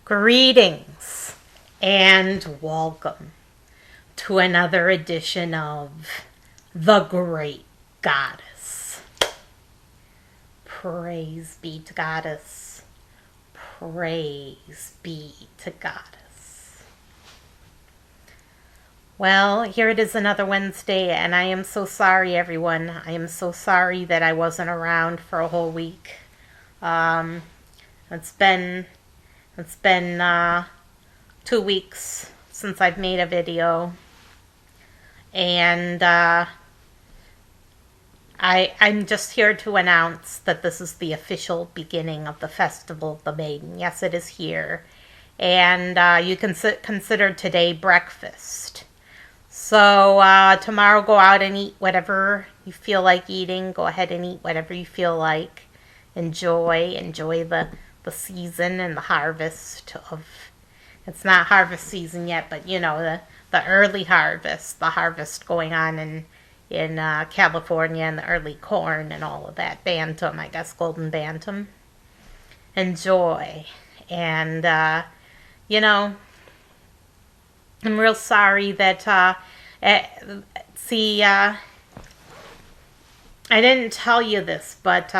Greetings and welcome to another edition of The Great Goddess. Praise be to Goddess. Praise be to Goddess. Well, here it is another Wednesday, and I am so sorry, everyone. I am so sorry that I wasn't around for a whole week. It's been 2 weeks since I've made a video, and I'm just here to announce that this is the official beginning of the Festival of the Maiden. Yes, it is here, and you can consider today breakfast. So tomorrow, go out and eat whatever you feel like eating. Go ahead and eat whatever you feel like. Enjoy the season and the harvest of, it's not harvest season yet, but you know, the early harvest, the harvest going on in California, and the early corn and all of that, bantam, I guess, golden bantam. Enjoy. And you know, I'm real sorry that I didn't tell you this, but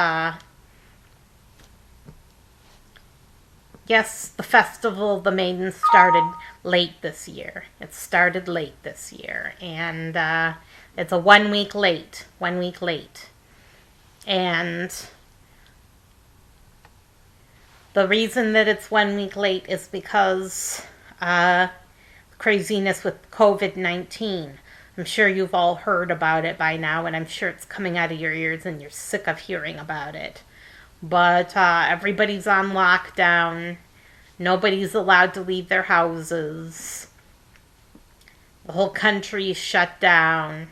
yes, the Festival of the Maiden started late this year. It started late this year, and it's a 1 week late. 1 week late. And the reason that it's 1 week late is because craziness with COVID-19. I'm sure you've all heard about it by now, and I'm sure it's coming out of your ears and you're sick of hearing about it. But everybody's on lockdown. Nobody's allowed to leave their houses. The whole country is shut down.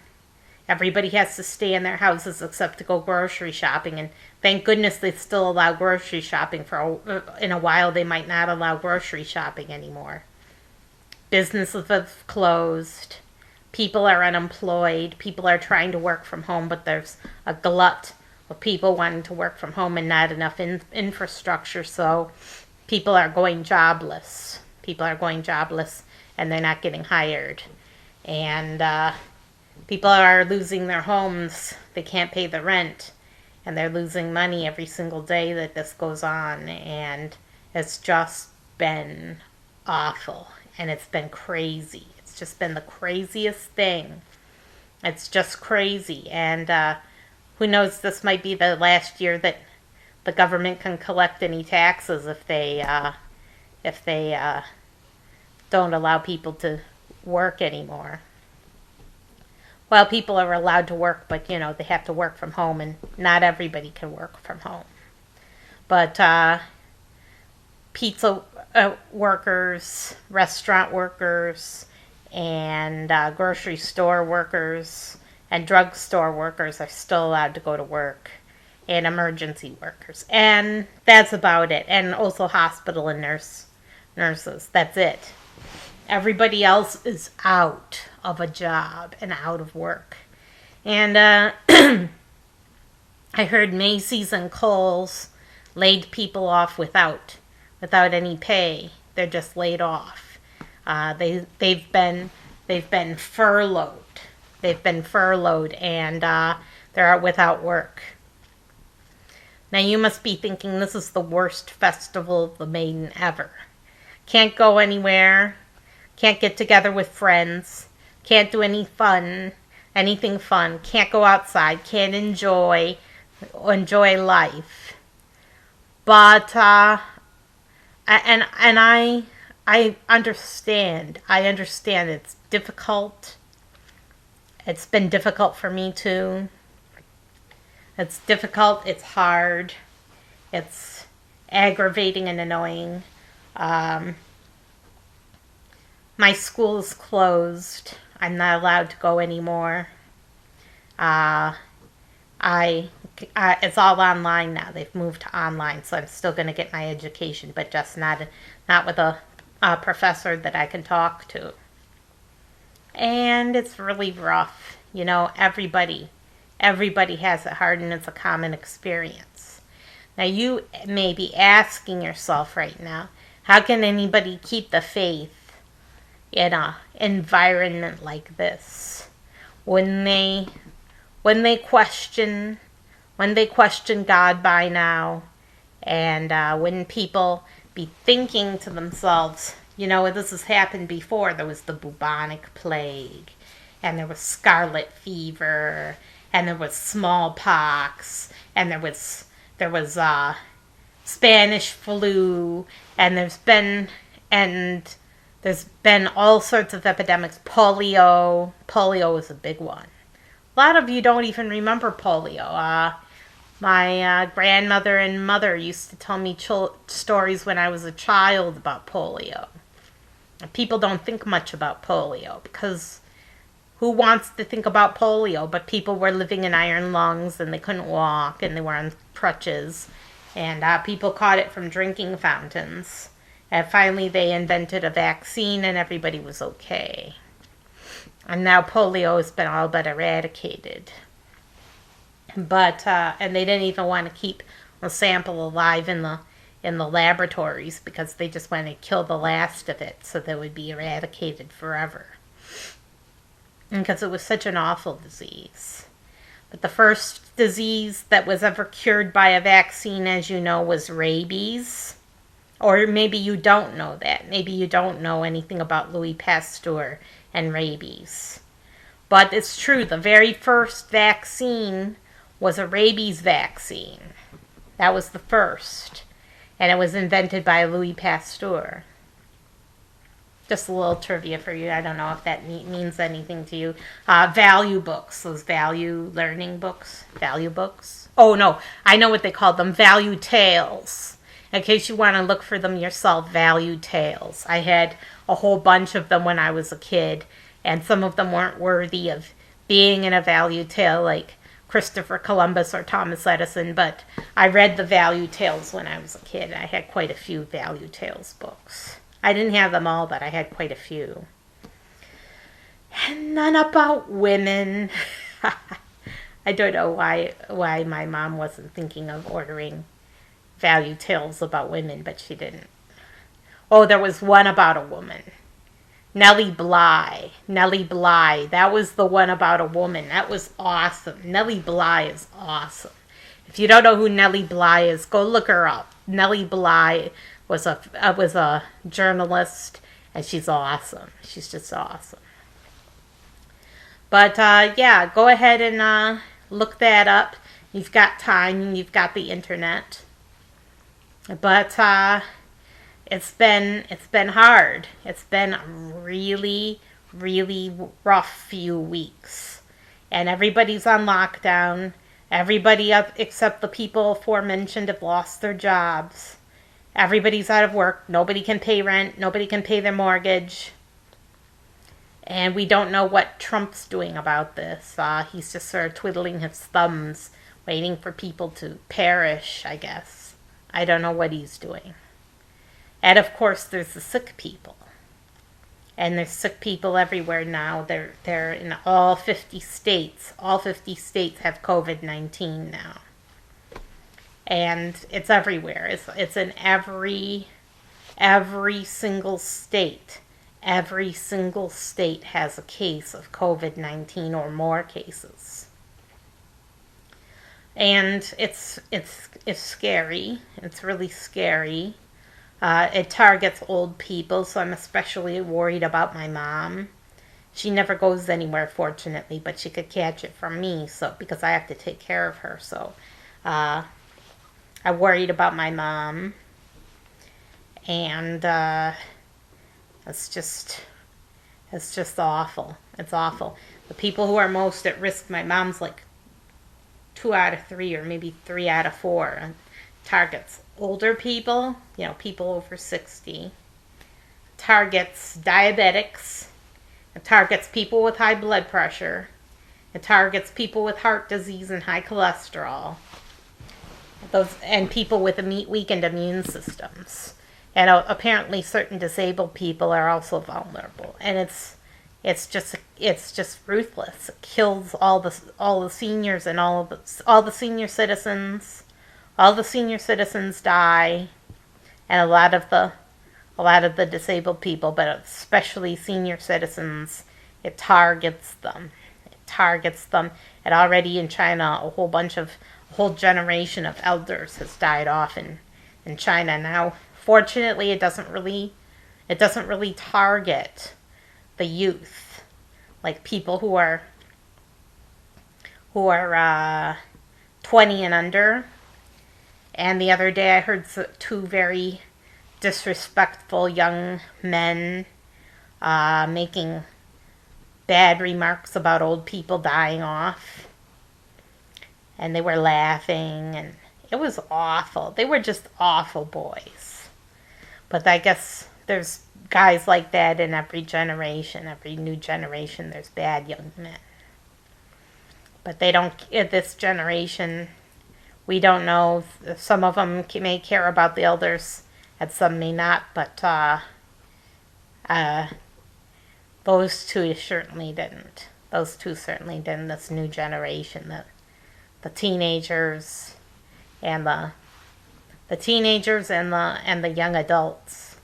Everybody has to stay in their houses except to go grocery shopping. And thank goodness they still allow grocery shopping. In a while, they might not allow grocery shopping anymore. Businesses have closed. People are unemployed. People are trying to work from home, but there's a glut of people wanting to work from home and not enough infrastructure, so people are going jobless. People are going jobless, and they're not getting hired. And people are losing their homes. They can't pay the rent, and they're losing money every single day that this goes on, and it's just been awful, and it's been crazy. It's just been the craziest thing. It's just crazy, and who knows, this might be the last year that the government can collect any taxes if they don't allow people to work anymore. Well, people are allowed to work, but you know, they have to work from home, and not everybody can work from home. But pizza workers, restaurant workers, and grocery store workers and drugstore workers are still allowed to go to work, and emergency workers. And that's about it. And also hospital and nurses. That's it. Everybody else is out of a job and out of work. And I heard Macy's and Kohl's laid people off without any pay. They're just laid off. They've been furloughed. They've been furloughed, and they're without work. Now you must be thinking, this is the worst Festival of the Maiden ever. Can't go anywhere. Can't get together with friends. Can't do anything fun. Can't go outside. Can't enjoy life. But I understand. I understand it's difficult. It's been difficult for me too. It's difficult, it's hard, it's aggravating and annoying. My school is closed. I'm not allowed to go anymore. It's all online now. They've moved to online, so I'm still going to get my education, but just not with a professor that I can talk to. And it's really rough. You know, everybody has it hard, and it's a common experience. Now, you may be asking yourself right now, How can anybody keep the faith in a environment like this when they question God by now, and when people be thinking to themselves, this has happened before. There was the bubonic plague, and there was scarlet fever, and there was smallpox, and there was Spanish flu, and there's been all sorts of epidemics. Polio is a big one. A lot of you don't even remember polio. My grandmother and mother used to tell me stories when I was a child about polio. People don't think much about polio because who wants to think about polio? But people were living in iron lungs and they couldn't walk and they were on crutches. And people caught it from drinking fountains. And finally they invented a vaccine and everybody was okay. And now polio has been all but eradicated. But and they didn't even want to keep a sample alive in the laboratories because they just wanted to kill the last of it so that it would be eradicated forever. And because it was such an awful disease. But the first disease that was ever cured by a vaccine, as you know, was rabies. Or maybe you don't know that. Maybe you don't know anything about Louis Pasteur and rabies. But it's true, the very first vaccine was a rabies vaccine. That was the first. And it was invented by Louis Pasteur. Just a little trivia for you. I don't know if that means anything to you. Value books, those value learning books. Value books. Oh, no, I know what they call them. Value tales. In case you want to look for them yourself, value tales. I had a whole bunch of them when I was a kid. And some of them weren't worthy of being in a value tale, like Christopher Columbus or Thomas Edison, but I read the value tales when I was a kid. I had quite a few value tales books. I didn't have them all, but I had quite a few. And none about women. I don't know why my mom wasn't thinking of ordering value tales about women, but she didn't. Oh, there was one about a woman. Nellie Bly. That was the one about a woman. That was awesome. Nellie Bly is awesome. If you don't know who Nellie Bly is, go look her up. Nellie Bly was a journalist, and she's awesome. She's just awesome. But yeah, go ahead and look that up. You've got time. You've got the internet. But it's been hard. It's been a really, really rough few weeks. And everybody's on lockdown. Everybody except the people aforementioned have lost their jobs. Everybody's out of work. Nobody can pay rent. Nobody can pay their mortgage. And we don't know what Trump's doing about this. He's just sort of twiddling his thumbs, waiting for people to perish, I guess. I don't know what he's doing. And of course, there's the sick people. And there's sick people everywhere now. They're in all 50 states. All 50 states have COVID-19 now. And it's everywhere. It's in every single state. Every single state has a case of COVID-19 or more cases. And it's scary. It's really scary. It targets old people, so I'm especially worried about my mom. She never goes anywhere, fortunately, but she could catch it from me, so because I have to take care of her. So I'm worried about my mom, and it's just awful. It's awful. The people who are most at risk, my mom's like 2 out of 3, or maybe 3 out of 4. Targets older people, people over 60. Targets diabetics. It targets people with high blood pressure. It targets people with heart disease and high cholesterol. And people with weakened immune systems. And apparently certain disabled people are also vulnerable. And it's just ruthless. It kills all the seniors and all the senior citizens. All the senior citizens die, and a lot of the a lot of the disabled people, but especially senior citizens. It targets them. It targets them. And already in China, a whole generation of elders has died off in China. Now, fortunately, it doesn't really target the youth, like people who are 20 and under. And the other day I heard two very disrespectful young men making bad remarks about old people dying off. And they were laughing, and it was awful. They were just awful boys. But I guess there's guys like that in every generation. Every new generation, there's bad young men. But they don't, this generation, we don't know. Some of them may care about the elders, and some may not. But those two certainly didn't. Those two certainly didn't. This new generation, the teenagers, and the young adults,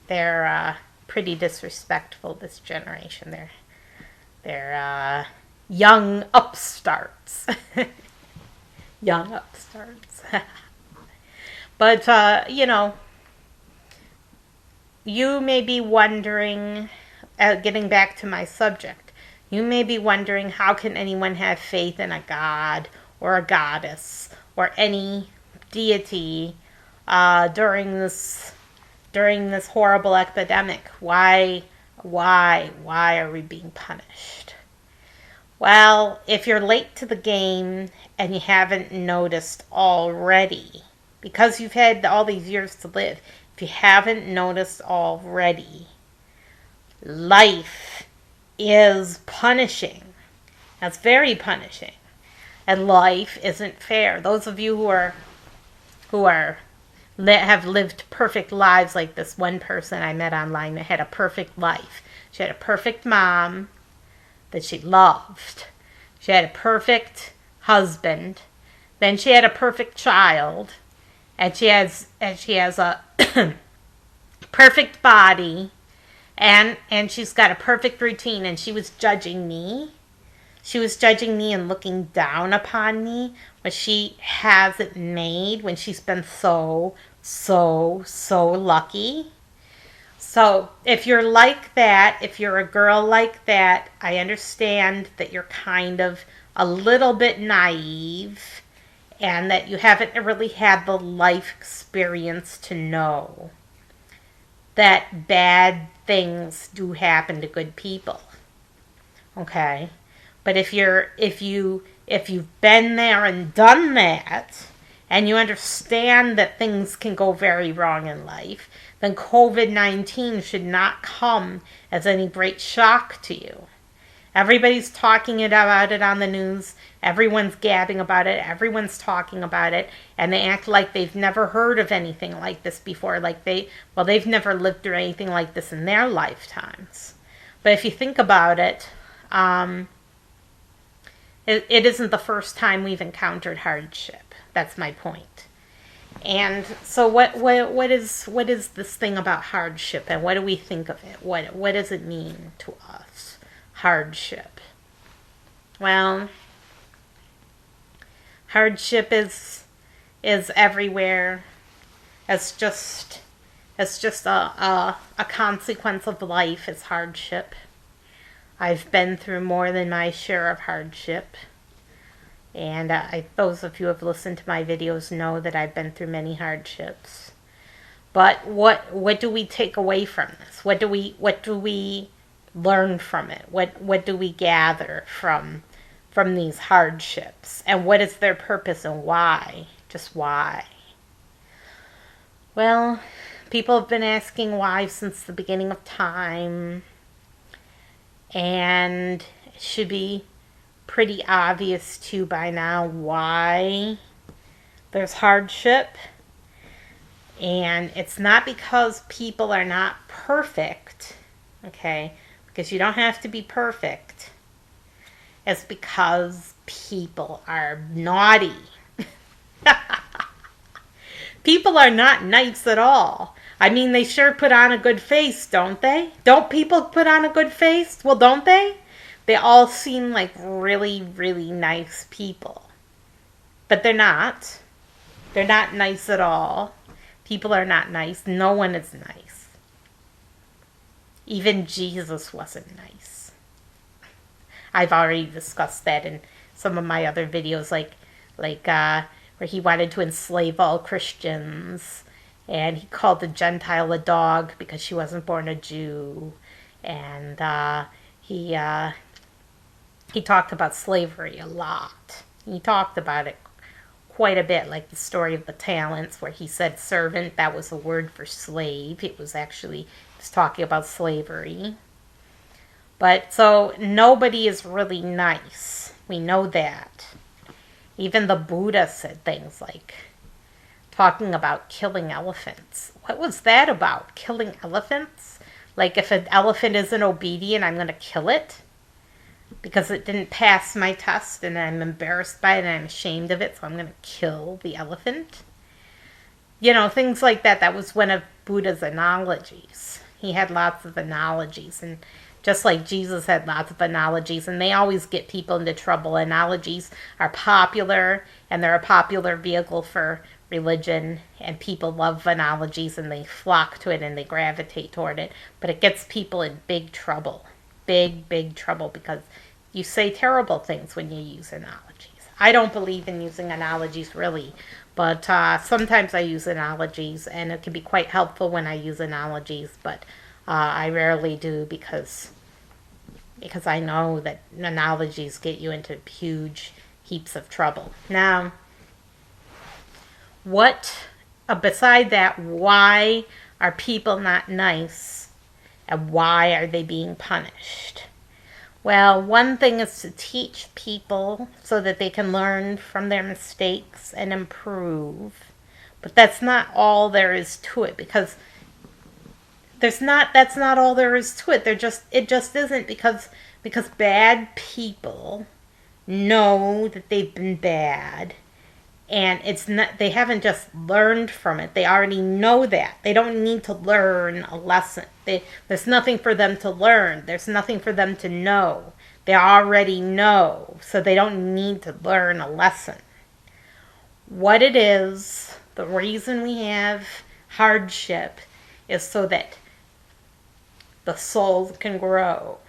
they're pretty disrespectful. This generation, they're young upstarts. Young upstarts. But, you may be wondering, getting back to my subject, you may be wondering, how can anyone have faith in a god or a goddess or any deity during this horrible epidemic? Why are we being punished? Well, if you're late to the game and you haven't noticed already, because you've had all these years to live, if you haven't noticed already, life is punishing. That's very punishing. And life isn't fair. Those of you who have lived perfect lives, like this one person I met online that had a perfect life. She had a perfect mom that she loved. She had a perfect husband. Then she had a perfect child. And she has a perfect body. And she's got a perfect routine. And she was judging me. She was judging me and looking down upon me when she has it made, when she's been so lucky. So if you're like that, if you're a girl like that, I understand that you're kind of a little bit naive and that you haven't really had the life experience to know that bad things do happen to good people. Okay? But if you've been there and done that, and you understand that things can go very wrong in life, then COVID-19 should not come as any great shock to you. Everybody's talking about it on the news. Everyone's gabbing about it. Everyone's talking about it. And they act like they've never heard of anything like this before. They've never lived through anything like this in their lifetimes. But if you think about it, it isn't the first time we've encountered hardship. That's my point. And so what is this thing about hardship, and what do we think of it? What does it mean to us? Hardship. Well, hardship is everywhere. It's just a consequence of life is hardship. I've been through more than my share of hardship. And those of you who have listened to my videos know that I've been through many hardships. But what do we take away from this? What do we learn from it? What do we gather from these hardships? And what is their purpose and why? Just why? Well, people have been asking why since the beginning of time. And it should be pretty obvious to you by now why there's hardship. And it's not because people are not perfect, okay? Because you don't have to be perfect. It's because people are naughty. People are not nice at all. I mean, they sure put on a good face, don't they? Don't people put on a good face? Well, don't they? They all seem like really, really nice people. But they're not. They're not nice at all. People are not nice. No one is nice. Even Jesus wasn't nice. I've already discussed that in some of my other videos, like where he wanted to enslave all Christians, and he called the Gentile a dog because she wasn't born a Jew, and he talked about slavery a lot. He talked about it quite a bit, like the story of the talents, where he said servant. That was a word for slave. It was actually, he was talking about slavery. But so nobody is really nice. We know that. Even the Buddha said things like talking about killing elephants. What was that about? Killing elephants? Like, if an elephant isn't obedient, I'm going to kill it because it didn't pass my test and I'm embarrassed by it and I'm ashamed of it, so I'm going to kill the elephant. You know, things like that. That was one of Buddha's analogies. He had lots of analogies, and just like Jesus had lots of analogies, and they always get people into trouble. Analogies are popular, and they're a popular vehicle for religion, and people love analogies, and they flock to it, and they gravitate toward it. But it gets people in big trouble. Big, big trouble, because you say terrible things when you use analogies. I don't believe in using analogies, really, but sometimes I use analogies, and it can be quite helpful when I use analogies, but I rarely do because I know that analogies get you into huge heaps of trouble. Now, beside that, why are people not nice, and why are they being punished? Well, one thing is to teach people so that they can learn from their mistakes and improve. But that's not all there is to it, because that's not all there is to it. It just isn't, because bad people know that they've been bad, and they haven't just learned from it. They already know that. They don't need to learn a lesson. There's nothing for them to learn. There's nothing for them to know. They already know, so they don't need to learn a lesson. What it is, the reason we have hardship is so that the soul can grow.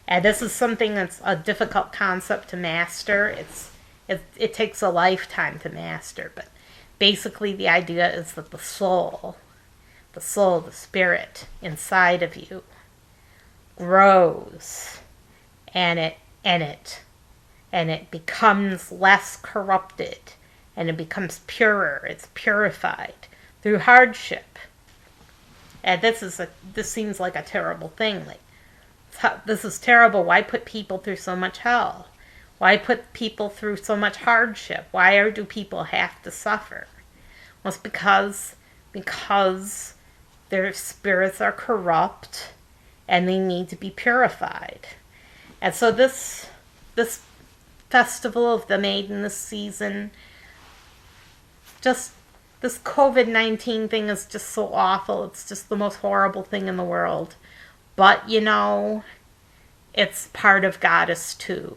And this is something that's a difficult concept to master. It takes a lifetime to master, but basically the idea is that the soul, the spirit inside of you grows, and it becomes less corrupted, and it becomes purer. It's purified through hardship. And this seems like a terrible thing. Like, this is terrible. Why put people through so much hell? Why put people through so much hardship? Why do people have to suffer? Well, it's because their spirits are corrupt and they need to be purified. And so this festival of the Maiden this season, just this COVID-19 thing is just so awful. It's just the most horrible thing in the world. But, you know, it's part of Goddess too.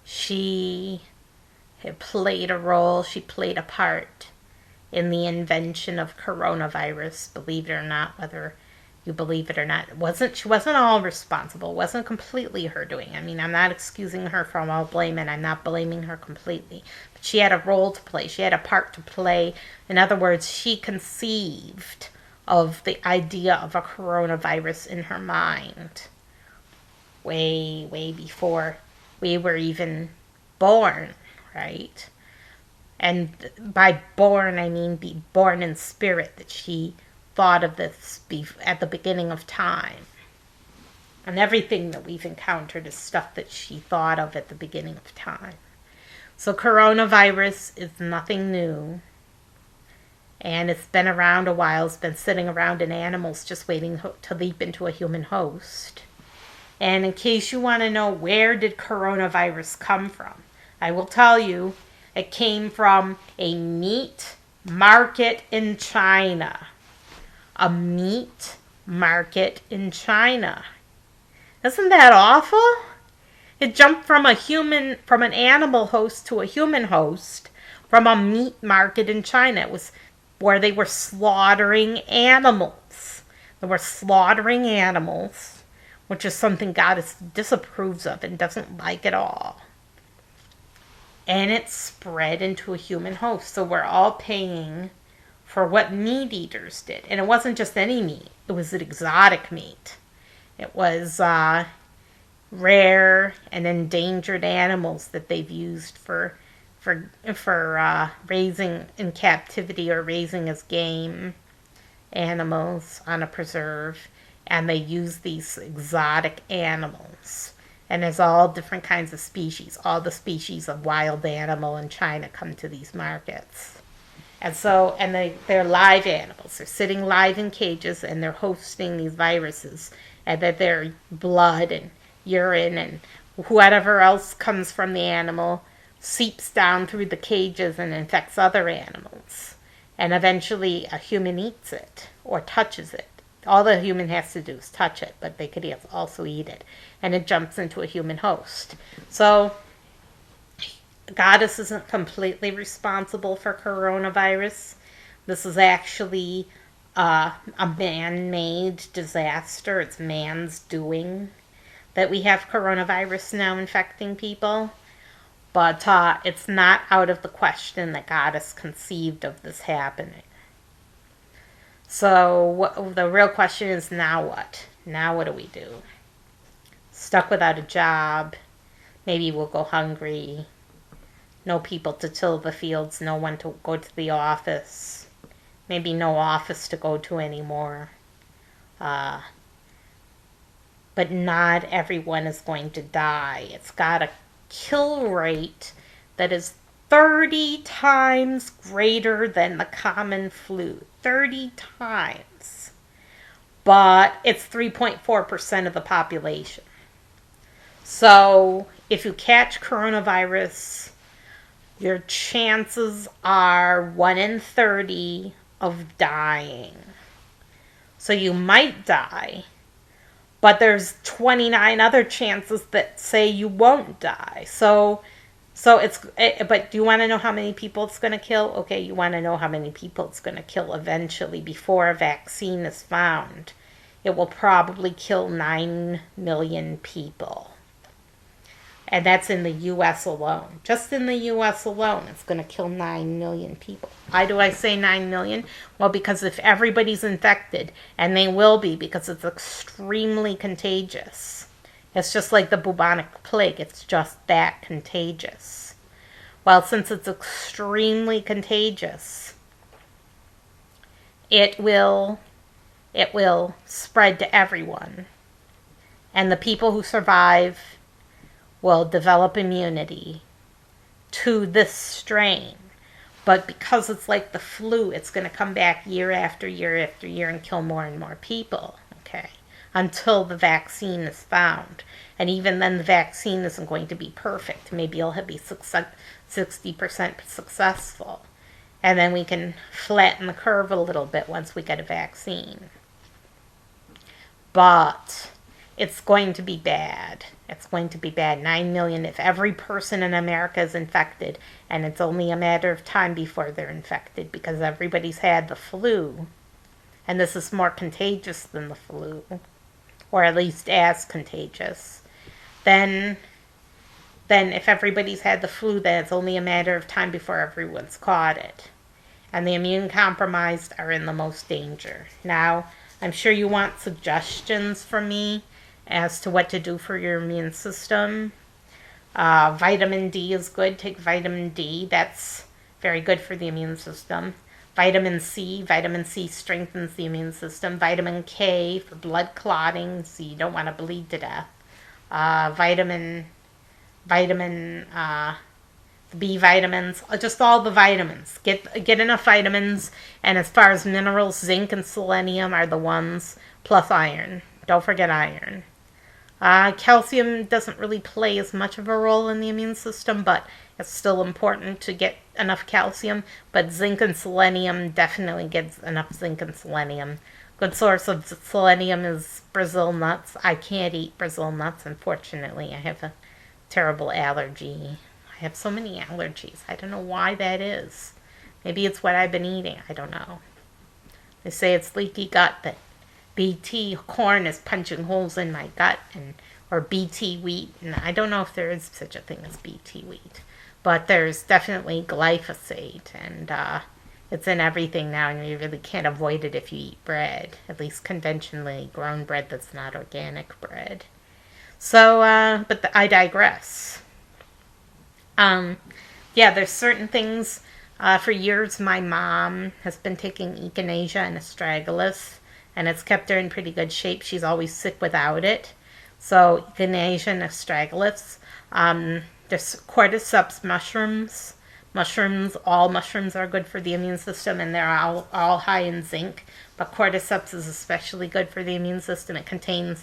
She had played a role, she played a part in the invention of coronavirus, believe it or not, whether you believe it or not. She wasn't all responsible. It wasn't completely her doing. I mean, I'm not excusing her from all blame, and I'm not blaming her completely. But she had a role to play. She had a part to play. In other words, she conceived of the idea of a coronavirus in her mind way, way before we were even born, right? And by born, I mean be born in spirit, that she thought of this at the beginning of time. And everything that we've encountered is stuff that she thought of at the beginning of time. So coronavirus is nothing new. And it's been around a while. It's been sitting around in animals just waiting to leap into a human host. And in case you want to know, where did coronavirus come from? I will tell you, it came from a meat market in China. A meat market in China. Isn't that awful? It jumped from an animal host to a human host from a meat market in China. It was where they were slaughtering animals. They were slaughtering animals, which is something God disapproves of and doesn't like at all. And it spread into a human host. So we're all paying for what meat eaters did. And it wasn't just any meat. It was an exotic meat. It was rare and endangered animals that they've used for raising in captivity or raising as game animals on a preserve. And they use these exotic animals. And there's all different kinds of species. All the species of wild animal in China come to these markets. And so, they're live animals. They're sitting live in cages and they're hosting these viruses. And that their blood and urine and whatever else comes from the animal seeps down through the cages and infects other animals. And eventually a human eats it or touches it. All the human has to do is touch it, but they could also eat it. And it jumps into a human host. So, Goddess isn't completely responsible for coronavirus. This is actually a man-made disaster. It's man's doing that we have coronavirus now infecting people. But it's not out of the question that Goddess conceived of this happening. So the real question is, now what? Now what do we do? Stuck without a job. Maybe we'll go hungry. No people to till the fields. No one to go to the office. Maybe no office to go to anymore. But not everyone is going to die. It's got a kill rate that is 30 times greater than the common flu. 30 times. But it's 3.4% of the population. So if you catch coronavirus, your chances are 1 in 30 of dying. So you might die, but there's 29 other chances that say you won't die. So but do you want to know how many people it's going to kill? Okay, you want to know how many people it's going to kill eventually before a vaccine is found. It will probably kill 9 million people. And that's in the U.S. alone. Just in the U.S. alone, it's going to kill 9 million people. Why do I say 9 million? Well, because if everybody's infected, and they will be because it's extremely contagious. It's just like the bubonic plague. It's just that contagious. Well, since it's extremely contagious, it will spread to everyone. And the people who survive will develop immunity to this strain. But because it's like the flu, it's going to come back year after year after year and kill more and more people, okay, until the vaccine is found. And even then, the vaccine isn't going to be perfect. Maybe it'll be 60% successful. And then we can flatten the curve a little bit once we get a vaccine. But it's going to be bad. It's going to be bad. 9 million if every person in America is infected. And it's only a matter of time before they're infected because everybody's had the flu. And this is more contagious than the flu. Or at least as contagious. Then if everybody's had the flu, then it's only a matter of time before everyone's caught it. And the immune compromised are in the most danger. Now, I'm sure you want suggestions from me as to what to do for your immune system. Vitamin D is good. Take vitamin D. That's very good for the immune system. Vitamin C strengthens the immune system. Vitamin K for blood clotting, so you don't want to bleed to death. B vitamins, just all the vitamins. Get enough vitamins, and as far as minerals, zinc and selenium are the ones, plus iron. Don't forget iron. Calcium doesn't really play as much of a role in the immune system, but It's still important to get enough calcium, but zinc and selenium definitely gets enough zinc and selenium. Good source of selenium is Brazil nuts. I can't eat Brazil nuts, unfortunately. I have a terrible allergy. I have so many allergies. I don't know why that is. Maybe it's what I've been eating. I don't know. They say it's leaky gut, but BT corn is punching holes in my gut, or BT wheat, and I don't know if there is such a thing as BT wheat, but there's definitely glyphosate, and it's in everything now, and you really can't avoid it if you eat bread, at least conventionally grown bread that's not organic bread. So, I digress. There's certain things. For years, my mom has been taking echinacea and astragalus, and it's kept her in pretty good shape. She's always sick without it. So, echinacea and astragalus. There's cordyceps mushrooms. All mushrooms are good for the immune system, and they're all high in zinc. But cordyceps is especially good for the immune system. It contains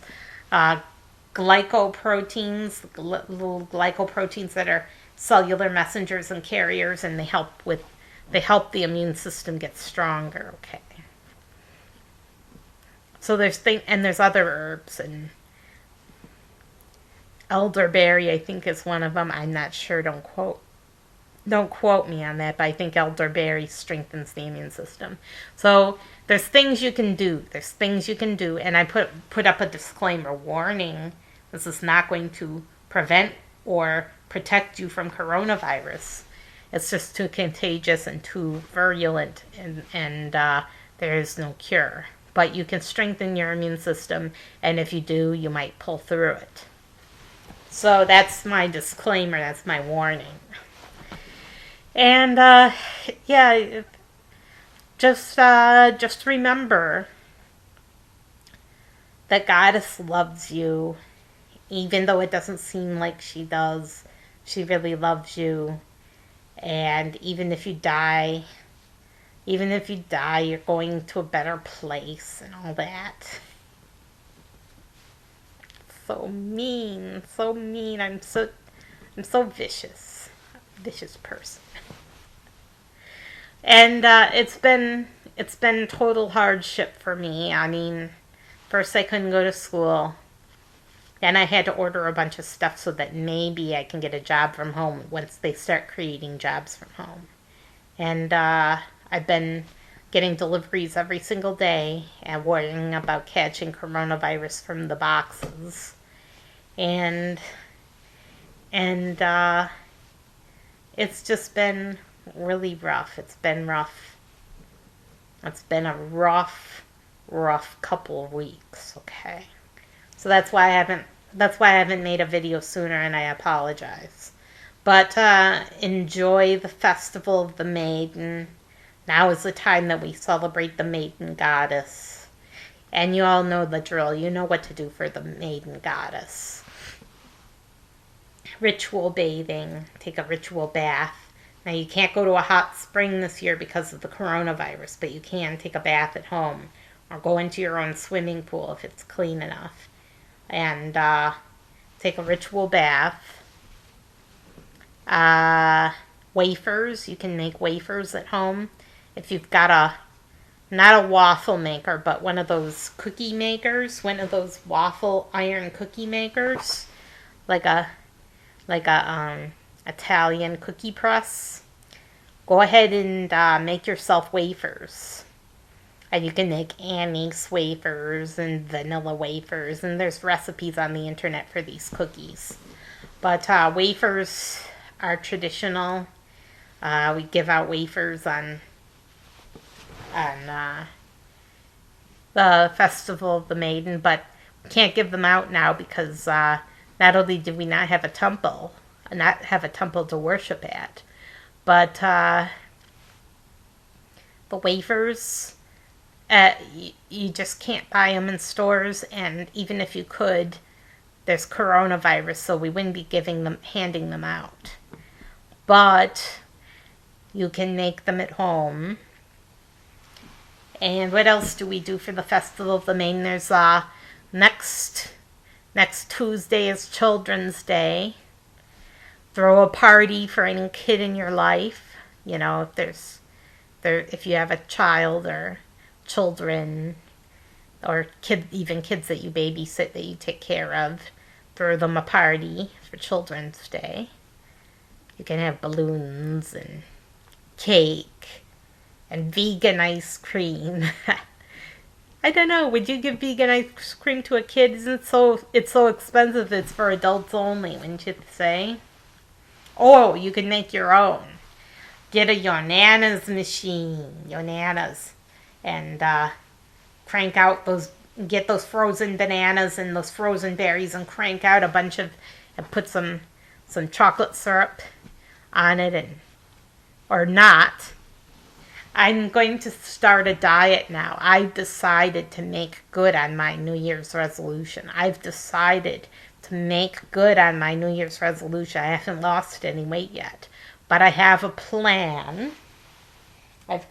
glycoproteins, little glycoproteins that are cellular messengers and carriers, and they help the immune system get stronger. Okay. So there's other herbs, and elderberry I think is one of them. I'm not sure. Don't quote me on that, but I think elderberry strengthens the immune system. So there's things you can do. And I put up a disclaimer warning. This is not going to prevent or protect you from coronavirus. It's just too contagious and too virulent, and there is no cure. But you can strengthen your immune system, and if you do, you might pull through it. So that's my disclaimer. That's my warning. And just remember that Goddess loves you, even though it doesn't seem like she does. She really loves you. And even if you die, you're going to a better place and all that. So mean. I'm so vicious. Vicious person. And it's been total hardship for me. I mean, first I couldn't go to school. Then I had to order a bunch of stuff so that maybe I can get a job from home once they start creating jobs from home. And I've been getting deliveries every single day and worrying about catching coronavirus from the boxes. And it's just been really rough. It's been rough. It's been a rough couple of weeks, okay? So that's why I haven't made a video sooner, and I apologize. But enjoy the festival of the Maiden. Now is the time that we celebrate the Maiden goddess. And you all know the drill. You know what to do for the Maiden goddess. Ritual bathing. Take a ritual bath. Now you can't go to a hot spring this year because of the coronavirus, but you can take a bath at home or go into your own swimming pool if it's clean enough. And take a ritual bath. Wafers. You can make wafers at home. If you've got not a waffle maker, but one of those cookie makers, one of those waffle iron cookie makers, like a Italian cookie press, go ahead and make yourself wafers. And you can make anise wafers and vanilla wafers, and there's recipes on the internet for these cookies. But wafers are traditional. We give out wafers on the Festival of the Maiden, but we can't give them out now because not only do we not have a temple to worship at, but the wafers, you just can't buy them in stores, and even if you could, there's coronavirus, so we wouldn't be handing them out. But you can make them at home. And what else do we do for the Festival of the Maiden? There's next Tuesday is Children's Day. throw a party for any kid in your life. You know, if you have a child or children or even kids that you babysit that you take care of, throw them a party for Children's Day. You can have balloons and cake and vegan ice cream. I don't know. Would you give vegan ice cream to a kid? It's so expensive. It's for adults only, wouldn't you say? Oh, you can make your own. Get a Yonanas machine, and crank out get those frozen bananas and those frozen berries and crank out a bunch of, and put some chocolate syrup on it, or not. I'm going to start a diet now. I've decided to make good on my New Year's resolution. I've decided to make good on my New Year's resolution. I haven't lost any weight yet, but I have a plan. I've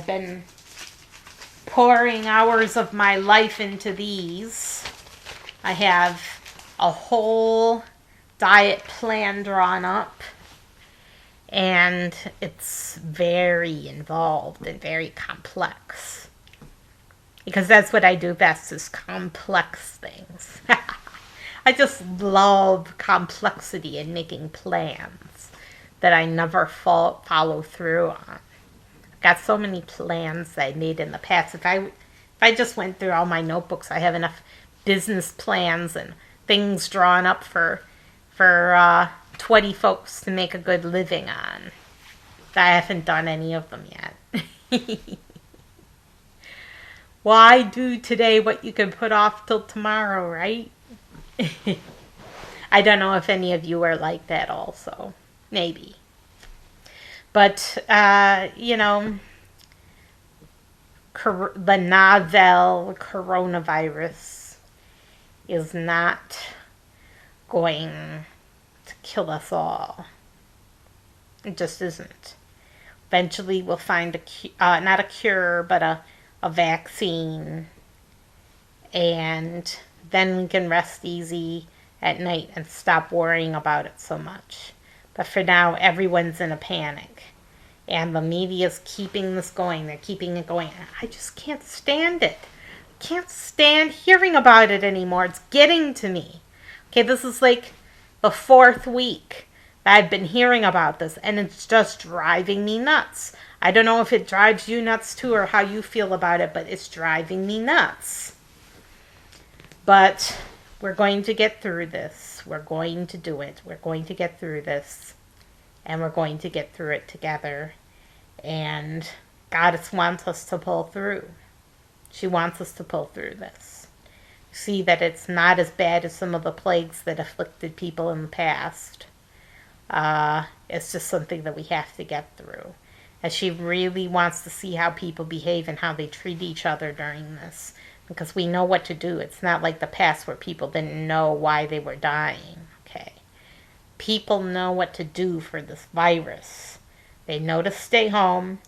been pouring hours of my life into these. I have a whole diet plan drawn up, and it's very involved and very complex, because that's what I do best, is complex things. I just love complexity and making plans that I never follow through on. I've got so many plans that I made in the past. If I just went through all my notebooks, I have enough business plans and things drawn up for 20 folks to make a good living on. I haven't done any of them yet. Why do today what you can put off till tomorrow, right? I don't know if any of you are like that also. Maybe. But, you know, the novel coronavirus is not going to kill us all. It just isn't. Eventually we'll find not a cure, but a vaccine. And then we can rest easy at night and stop worrying about it so much. But for now, everyone's in a panic. And the media's keeping this going. They're keeping it going. I just can't stand it. I can't stand hearing about it anymore. It's getting to me. Okay, this is like the 4th week that I've been hearing about this, and it's just driving me nuts. I don't know if it drives you nuts too, or how you feel about it, but it's driving me nuts. But we're going to get through this. We're going to do it. We're going to get through this, and we're going to get through it together. And God wants us to pull through. She wants us to pull through this. See that it's not as bad as some of the plagues that afflicted people in the past. It's just something that we have to get through. And she really wants to see how people behave and how they treat each other during this. Because we know what to do. It's not like the past where people didn't know why they were dying. Okay. People know what to do for this virus. They know to stay home.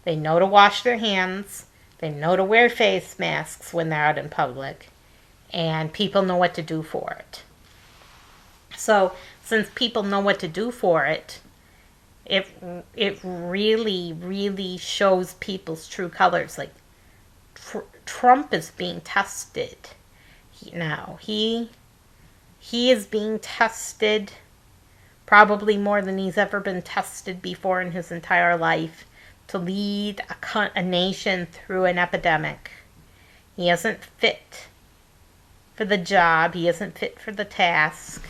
They know to wash their hands. They know to wear face masks when they're out in public. And people know what to do for it. So, since people know what to do for it, it really, really shows people's true colors. Like, Trump is being tested now. He is being tested probably more than he's ever been tested before in his entire life to lead a nation through an epidemic. He isn't fit for the job. He isn't fit for the task.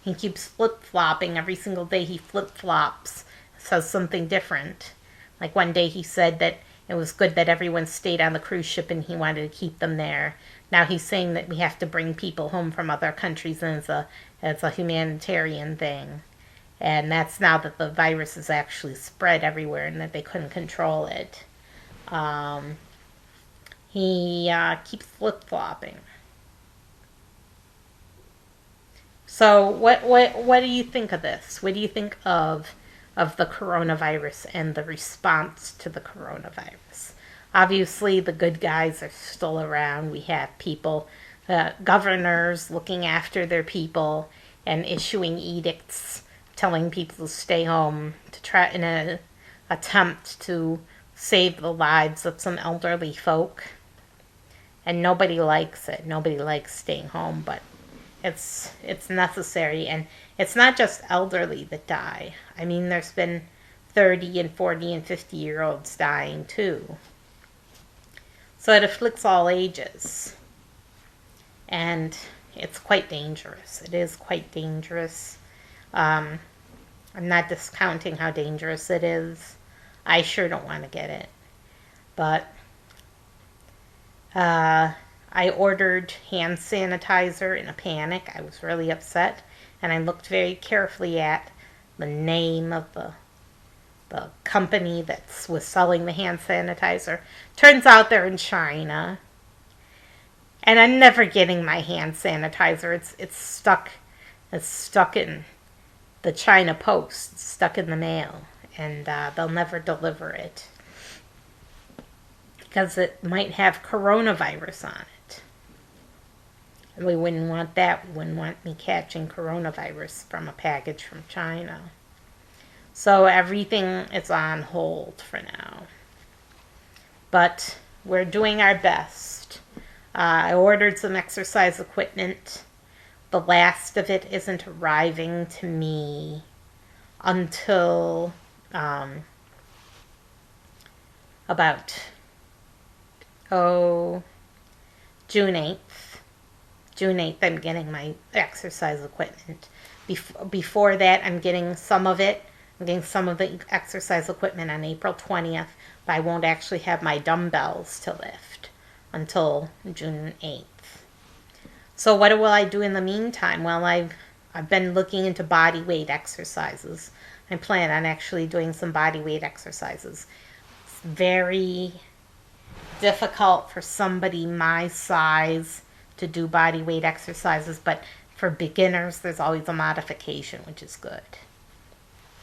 He keeps flip-flopping. Every single day he flip-flops, says something different. Like one day he said that it was good that everyone stayed on the cruise ship and he wanted to keep them there. Now he's saying that we have to bring people home from other countries and it's a humanitarian thing. And that's now that the virus is actually spread everywhere and that they couldn't control it. He keeps flip-flopping. So what do you think of this? What do you think of the coronavirus and the response to the coronavirus? Obviously, the good guys are still around. We have people, governors looking after their people and issuing edicts telling people to stay home to try in an attempt to save the lives of some elderly folk. And nobody likes it. Nobody likes staying home, but it's necessary. And it's not just elderly that die. I mean, there's been 30 and 40 and 50-year-olds dying too. So it afflicts all ages. And it's quite dangerous. It is quite dangerous. I'm not discounting how dangerous it is. I sure don't want to get it. But I ordered hand sanitizer in a panic. I was really upset. And I looked very carefully at the name of the company that was selling the hand sanitizer. Turns out they're in China. And I'm never getting my hand sanitizer. It's stuck in the China Post. It's stuck in the mail. And they'll never deliver it. Because it might have coronavirus on it. And we wouldn't want that. We wouldn't want me catching coronavirus from a package from China. So everything is on hold for now. But we're doing our best. I ordered some exercise equipment. The last of it isn't arriving to me until about June 8th. June 8th I'm getting my exercise equipment. Before that I'm getting some of it. I'm getting some of the exercise equipment on April 20th, but I won't actually have my dumbbells to lift until June 8th. So what will I do in the meantime? Well, I've been looking into body weight exercises. I plan on actually doing some body weight exercises. It's very difficult for somebody my size to do body weight exercises, but for beginners, there's always a modification, which is good.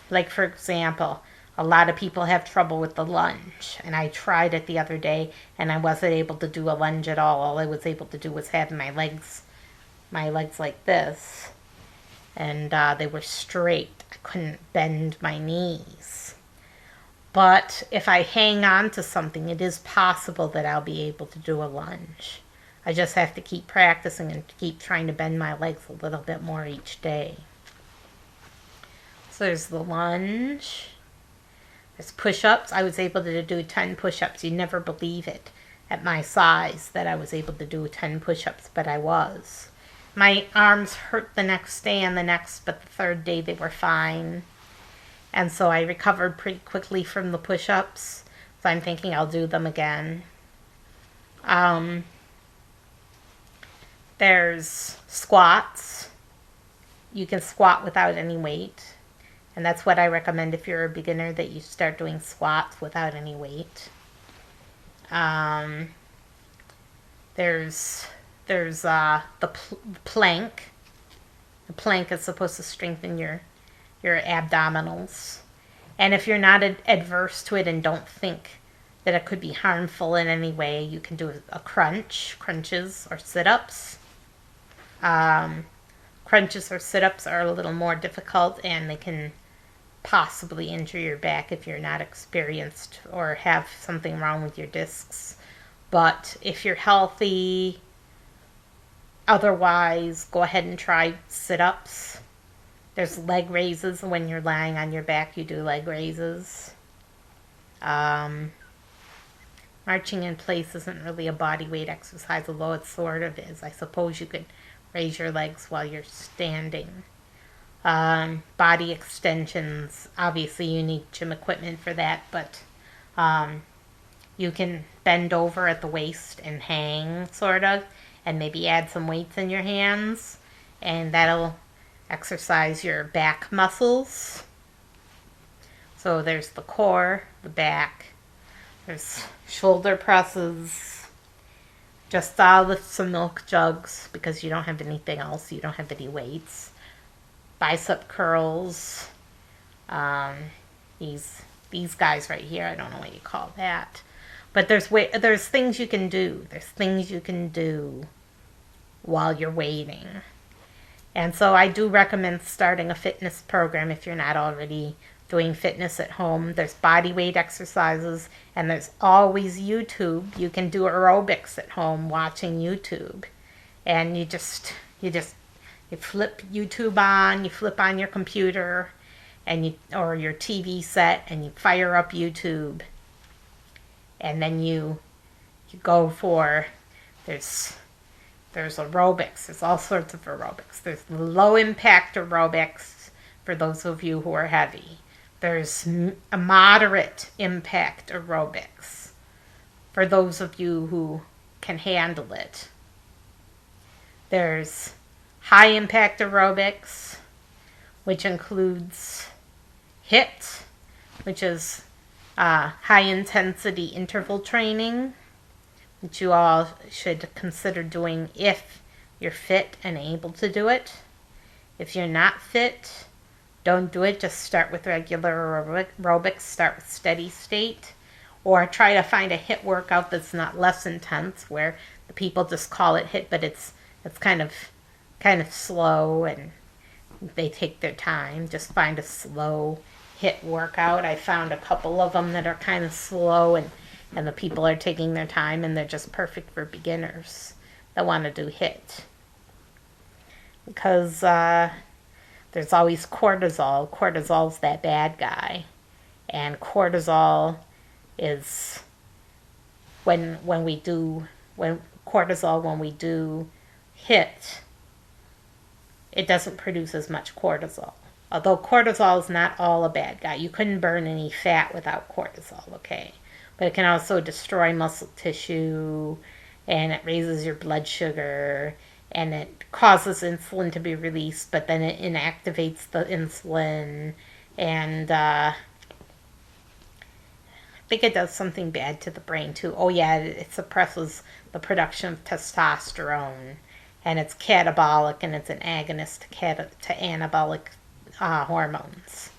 Like, for example, a lot of people have trouble with the lunge, and I tried it the other day, and I wasn't able to do a lunge at all. All I was able to do was have my legs like this, and they were straight. I couldn't bend my knees. But if I hang on to something, it is possible that I'll be able to do a lunge. I just have to keep practicing and keep trying to bend my legs a little bit more each day. So there's the lunge. There's push-ups. I was able to do 10 push-ups. You never believe it at my size that I was able to do 10 push-ups, but I was. My arms hurt the next day and the next, but the third day they were fine. And so I recovered pretty quickly from the push-ups. So I'm thinking I'll do them again. There's squats. You can squat without any weight. And that's what I recommend if you're a beginner, that you start doing squats without any weight. There's the plank. The plank is supposed to strengthen your abdominals. And if you're not adverse to it and don't think that it could be harmful in any way, you can do a crunches or sit-ups. Crunches or sit-ups are a little more difficult, and they can possibly injure your back if you're not experienced or have something wrong with your discs. But if you're healthy, otherwise, go ahead and try sit-ups. There's leg raises. When you're lying on your back, you do leg raises. Marching in place isn't really a body weight exercise, although it sort of is. I suppose you could raise your legs while you're standing. Body extensions, obviously you need gym equipment for that, but you can bend over at the waist and hang, sort of, and maybe add some weights in your hands, and that'll exercise your back muscles. So there's the core, the back, there's shoulder presses. Just lift some milk jugs because you don't have anything else. You don't have any weights. Bicep curls. These guys right here, I don't know what you call that. But there's things you can do. There's things you can do while you're waiting. And so I do recommend starting a fitness program if you're not already doing fitness at home. There's Bodyweight Exercises, and there's always YouTube. You can do aerobics at home watching YouTube. And you flip YouTube on, you flip on your computer or your TV set, and you fire up YouTube. And then you go for, there's aerobics. There's all sorts of aerobics. There's low impact aerobics for those of you who are heavy. There's a moderate impact aerobics for those of you who can handle it. There's high impact aerobics, which includes HIIT, which is high intensity interval training, which you all should consider doing if you're fit and able to do it. If you're not fit, don't do it. Just start with regular aerobics. Start with steady state. Or try to find a HIIT workout that's not less intense, where the people just call it HIIT, but it's kind of slow and they take their time. Just find a slow HIIT workout. I found a couple of them that are kind of slow and the people are taking their time, and they're just perfect for beginners that want to do HIIT. Because there's always cortisol. Cortisol's that bad guy. And cortisol is when we do HIIT, it doesn't produce as much cortisol. Although cortisol is not all a bad guy. You couldn't burn any fat without cortisol, okay? But it can also destroy muscle tissue, and it raises your blood sugar, and it causes insulin to be released, but then it inactivates the insulin, and I think it does something bad to the brain too. Oh yeah, it suppresses the production of testosterone, and it's catabolic, and it's an agonist to anabolic hormones.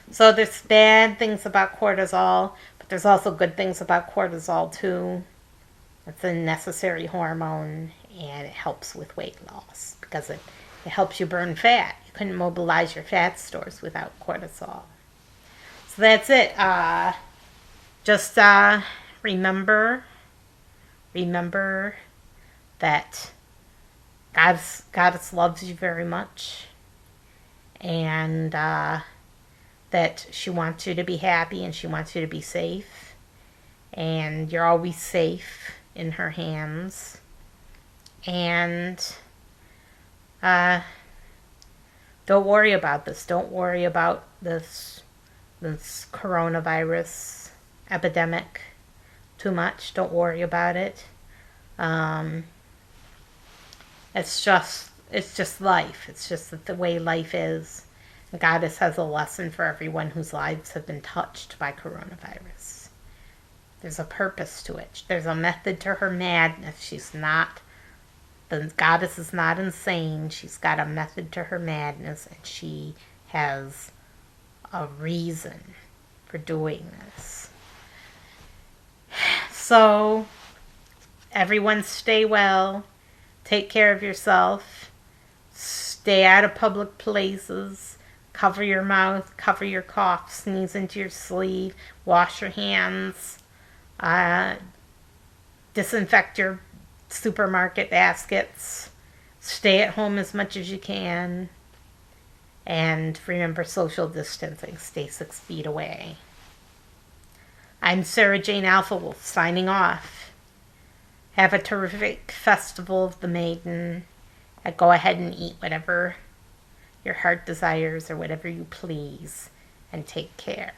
So there's bad things about cortisol, but there's also good things about cortisol too. It's a necessary hormone, and it helps with weight loss because it helps you burn fat. You couldn't mobilize your fat stores without cortisol. So that's it. Just remember that Goddess loves you very much, and that she wants you to be happy, and she wants you to be safe, and you're always safe in her hands. And don't worry about this. Don't worry about this coronavirus epidemic too much. Don't worry about it. It's just life. It's just the way life is. Goddess has a lesson for everyone whose lives have been touched by coronavirus. There's a purpose to it. There's a method to her madness. The goddess is not insane. She's got a method to her madness, and she has a reason for doing this. So, everyone stay well. Take care of yourself. Stay out of public places. Cover your mouth. Cover your cough. Sneeze into your sleeve. Wash your hands. Disinfect your supermarket baskets. Stay at home as much as you can. And remember social distancing. Stay 6 feet away. I'm Sarah Jane Alphawolf signing off. Have a terrific festival of the Maiden. Go ahead and eat whatever your heart desires or whatever you please. And take care.